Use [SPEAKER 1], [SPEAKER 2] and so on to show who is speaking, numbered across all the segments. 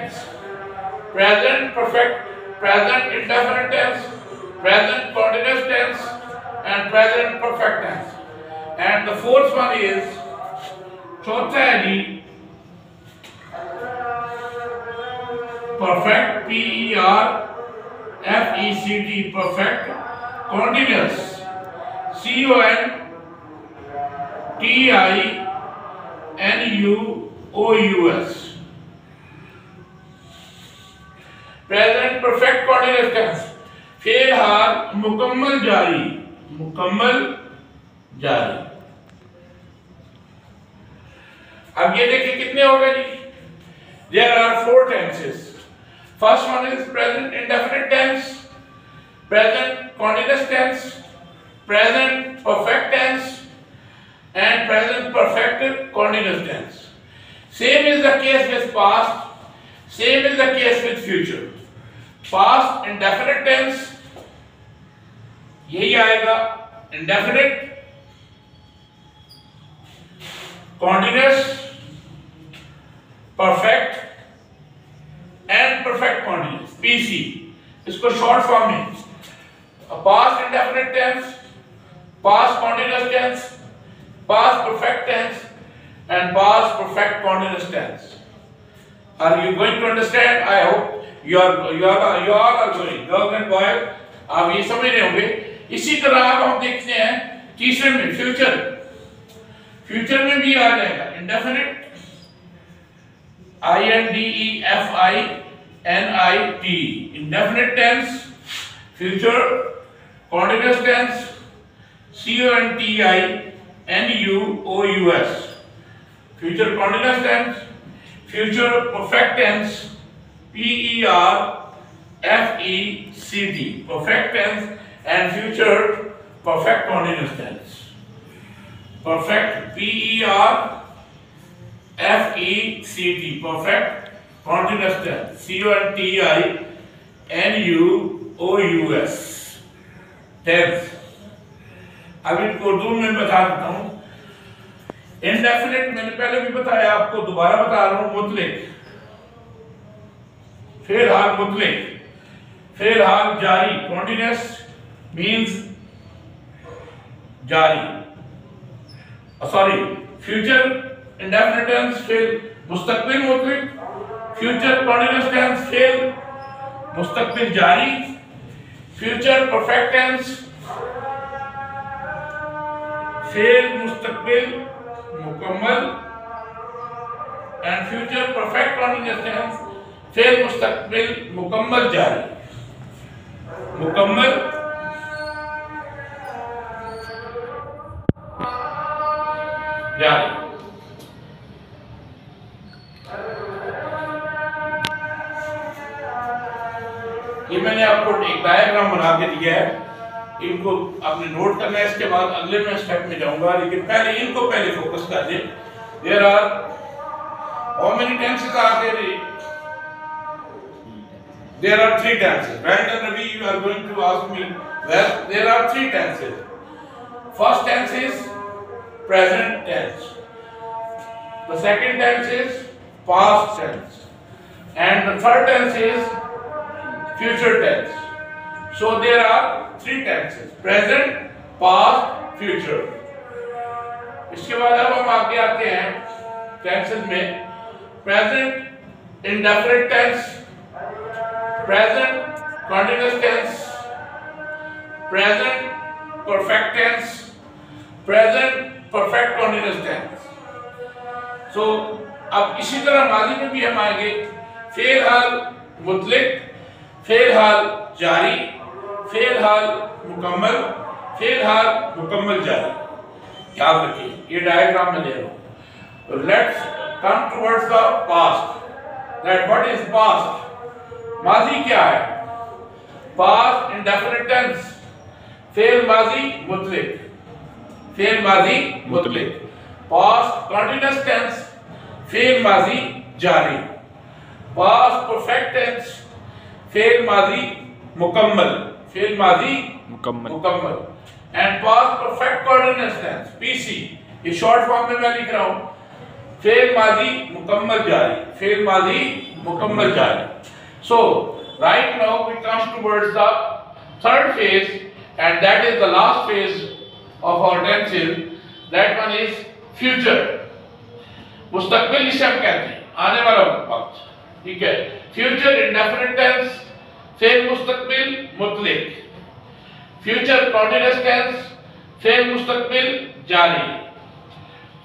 [SPEAKER 1] tense, present perfect, present indefinite tense, present continuous tense, and present perfect tense. And the fourth one is चौथा है जी perfect, PERFECT, perfect continuous, CONTINUOUS, present perfect continuous tense, फेल हाल मुकम्मल जारी, मुकम्मल जारी। अब ये देखिए कितने हो गए जी। There are 4 tenses. First one is present indefinite tense, present continuous tense, present perfect tense, and present perfect continuous tense. Same is the case with past, same is the case with future. Past indefinite tense यही आएगा, indefinite, continuous, perfect and perfect continuous, PC। इसको short form में past indefinite tense, past continuous tense, past perfect tense and past perfect continuous tense. Are you going to understand? I hope you all are going, girls and boys, आप ये समझ रहे होंगे। इसी तरह अब हम देखते हैं तीसरे में फ्यूचर। फ्यूचर में भी आ जाएगा indefinite, INDEFINIT, indefinite tense, future continuous tense, CONTINUOUS, future continuous tense, future perfect tense, PERFECT, perfect tense, and future perfect continuous tense, perfect, PERFECT, perfect continuous tense, CONTINUOUS tense। अब इनको उर्दू में बता देता हूं। Indefinite मैंने पहले भी बताया आपको, दोबारा बता रहा हूं। मुतलिक, फिलहाल मुतलिक, फिलहाल जारी, continuous means जारी, सॉरी फ्यूचर indefinite tense फिर मुस्तकबिल मुतलिक, फ्यूचर continuous tense फिर मुस्तकबिल जारी, फ्यूचर परफेक्ट टेंस फिर मुस्तकबिल मुकम्मल, and future perfect continuous tense फिर मुस्तकबिल मुकम्मल जारी, मुकम्मल जारी। ये मैंने आपको एक डायग्राम बना के दिया है, इनको आपने नोट करना है। इसके बाद अगले में स्टेप में जाऊंगा, लेकिन पहले इनको पहले फोकस कर दें। There are how many tenses are there? There are 3 tenses. Right, Ravi, you are going to ask me. Well, there are 3 tenses. First tense is present tense. The second tense is past tense, and the third tense is future tense. So there are 3 tenses: present, past, future. इसके बाद अब हम आगे आते हैं tenses में। present indefinite tense, present continuous tense, present perfect tense, present perfect continuous tense. So अब इसी तरह माजी में भी हम आएंगे। फेल हाल मुतलिक, फेल हाल जारी, फेल हाल मुकम्मल, फेल हाल मुकम्मल जारी। याद रखिए, ये डायग्राम में दे रहा हूं। Let's come towards the past. That what is past? माजी क्या है? पास्ट इंडेफिनिट टेंस, फेल माजी मुतलिक, फेल माजी मुतलिक। पास्ट कंटीन्यूअस टेंस, फेल माजी जारी। पास्ट परफेक्ट टेंस, फेल माजी मुकम्मल, फेल माजी मुकम्मल। And past perfect continuous tense, PC, ये शॉर्ट फॉर्म में मैं लिख रहा हूं। फेल माजी मुकम्मल जारी, फेल माजी मुकम्मल जारी. So right now we come towards the third phase, and that is the last phase of our tenses. That one is future. मुस्तकबिल जिसे हम कहते हैं, आने वाला वक्त. ठीक है. Future indefinite tense, फेल मुस्तकबिल मुतलिक. Future continuous tense, फेल मुस्तकबिल जारी.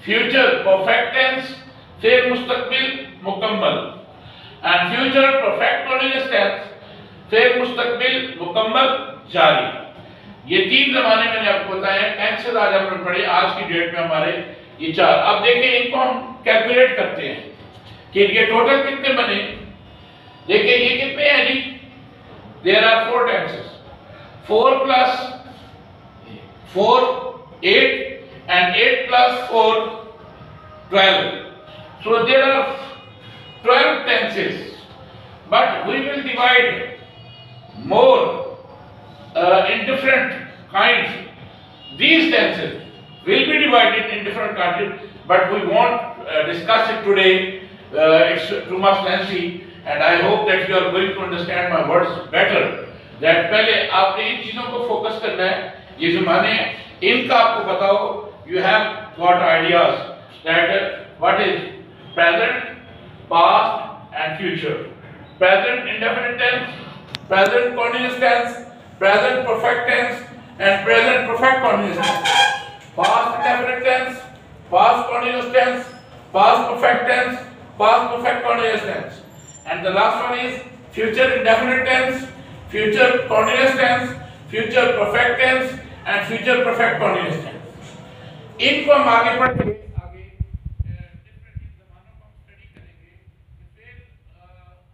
[SPEAKER 1] Future perfect tense, फेल मुस्तकबिल मुकम्मल. And future perfect continuous tense, फेल मुस्तकबिल मुकम्मल जारी. ये तीन जमाने मैंने आपको बताया. टेंसेस आज हमने पढ़े. आज की डेट में हमारे ये चार. अब देखिए इनको हम कैलकुलेट करते हैं कि ये टोटल कितने बने. देखिए ये कितने हैं जी. There are 4 tenses. 4 plus 4 8 and 8 plus 4 12. So there are 12 tenses, but we will divide more in different kinds. These tenses will be divided in different kinds, but we won't discuss it today. It's too much lengthy, and I hope that you are going to understand my words better. That पहले आपने इन चीजों को focus करना है. ये ज़माने इनका आपको बताओ. You have got ideas that what is present, past, and future. Present indefinite tense, present continuous tense, present perfect tense, and present perfect continuous tense. Past indefinite tense, past continuous tense, past perfect tense, past perfect continuous tense. And the last one is future indefinite tense, future continuous tense, future perfect tense, and future perfect continuous tense. इनको हम आगे पढ़ेंगे. आगे different ज़मानों को हम study करेंगे. फिर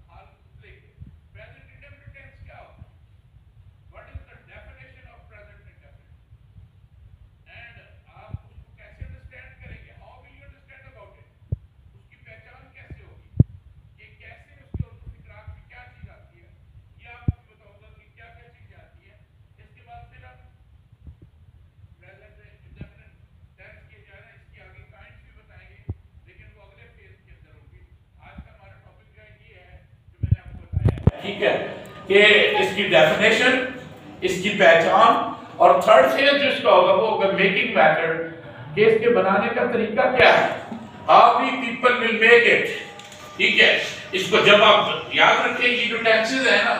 [SPEAKER 1] हाल present indefinite tense क्या होता है? What is the definition of present indefinite? And आप उसको कैसे understand करेंगे? How will you understand about it? उसकी पहचान कैसे होगी? ये कैसे उसके उर्दू फिक्रात में क्या चीज आती है? ये आपको बताऊंगा कि क्या क्या चीजें आती है. इसके बाद फिर हम present indefinite tense के जो है ना इसकी आगे काइंड्स भी बताएंगे, लेकिन वो अगले फेज के अंदर होगी. आज का हमारा टॉपिक जो है ये है जो मैंने आपको बताया. ठीक है कि इसकी डेफिनेशन, इसकी पहचान, और थर्ड फेज जो इसका होगा वो होगा मेकिंग मेथड. कि इसके बनाने का तरीका क्या है. How we people will make it. ठीक है. इसको जब आप याद रखें ये जो टेंसेस है ना,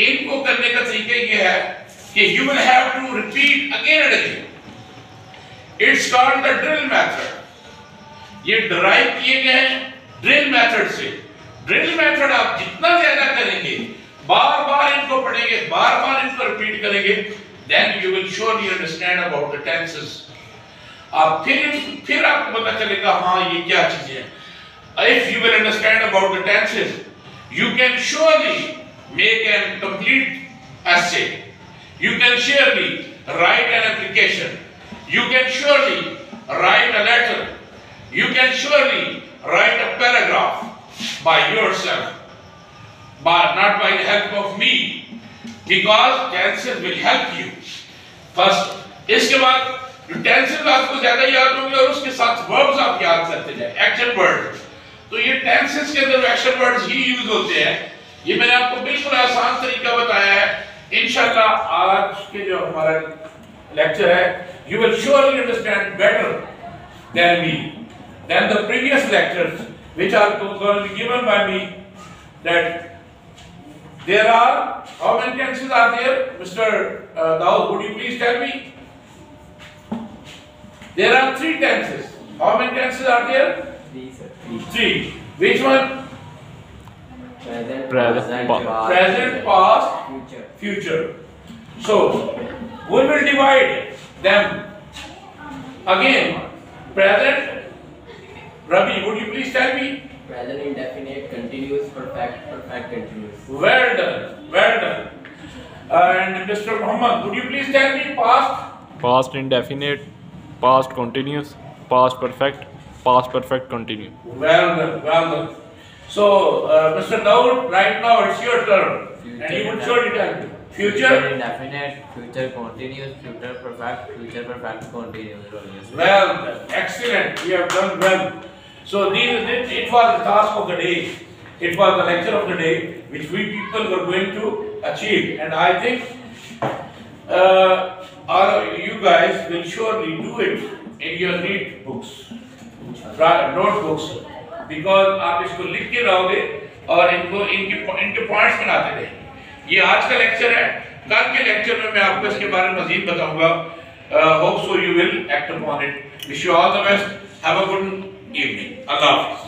[SPEAKER 1] इनको करने का तरीका ये है कि you will have to repeat again and again. It's called the drill method. ये derive किए गए हैं drill method से. drill method आप जितना ज्यादा करेंगे, बार बार इनको पढ़ेंगे, बार बार इनको repeat करेंगे, then you will surely understand about the tenses. आप फिर आपको पता चलेगा हाँ ये क्या चीजें हैं. If you will understand about the tenses, you can surely make a complete essay. You can surely write an application. You can surely write a letter. You can surely write a paragraph by yourself, but not by the help of me, because tenses will help you. First, इसके बाद जो tenses आपको ज्यादा याद होंगे और उसके साथ verbs आप याद करते जाए, action words. तो ये tenses के अंदर action words ही यूज होते हैं. ये मैंने आपको बिल्कुल आसान तरीका बताया है. इंशाल्लाह आज के जो हमारा लेक्चर है, you will surely understand better than me, than the previous lectures which are going to be given by me. That there are, how many tenses are there? Mr. Daud, would you please tell me? There are 3 tenses. How many tenses are there?
[SPEAKER 2] 3, sir.
[SPEAKER 1] 3. Which one?
[SPEAKER 2] Present,
[SPEAKER 1] past, future. So we will divide them again. Present. Ravi, would you please tell me?
[SPEAKER 2] Present indefinite, continuous, perfect, perfect continuous.
[SPEAKER 1] Well done, well done. And Mr. Muhammad, would you please tell me past?
[SPEAKER 3] Past indefinite, past continuous, past perfect continue.
[SPEAKER 1] Well done, well done. So, Mr. Daud, right now it's your turn, and you would surely tell me. Future
[SPEAKER 2] indefinite, future continuous, future perfect continuous.
[SPEAKER 1] Well done, excellent. You have done well. So it was the task of the day. it was the lecture of the day which we people were going to achieve, and I think you guys will surely do it in your neat books, notebooks, because आप इसको लिख के रहोगे और इनके points बनाते रहेंगे। ये आज का लेक्चर है, कल के लेक्चर में मैं आपको इसके बारे में मजीद बताऊंगा। Hope so you will act upon it. Wish you all the best, have a good evening, अल्लाह हाफिज़।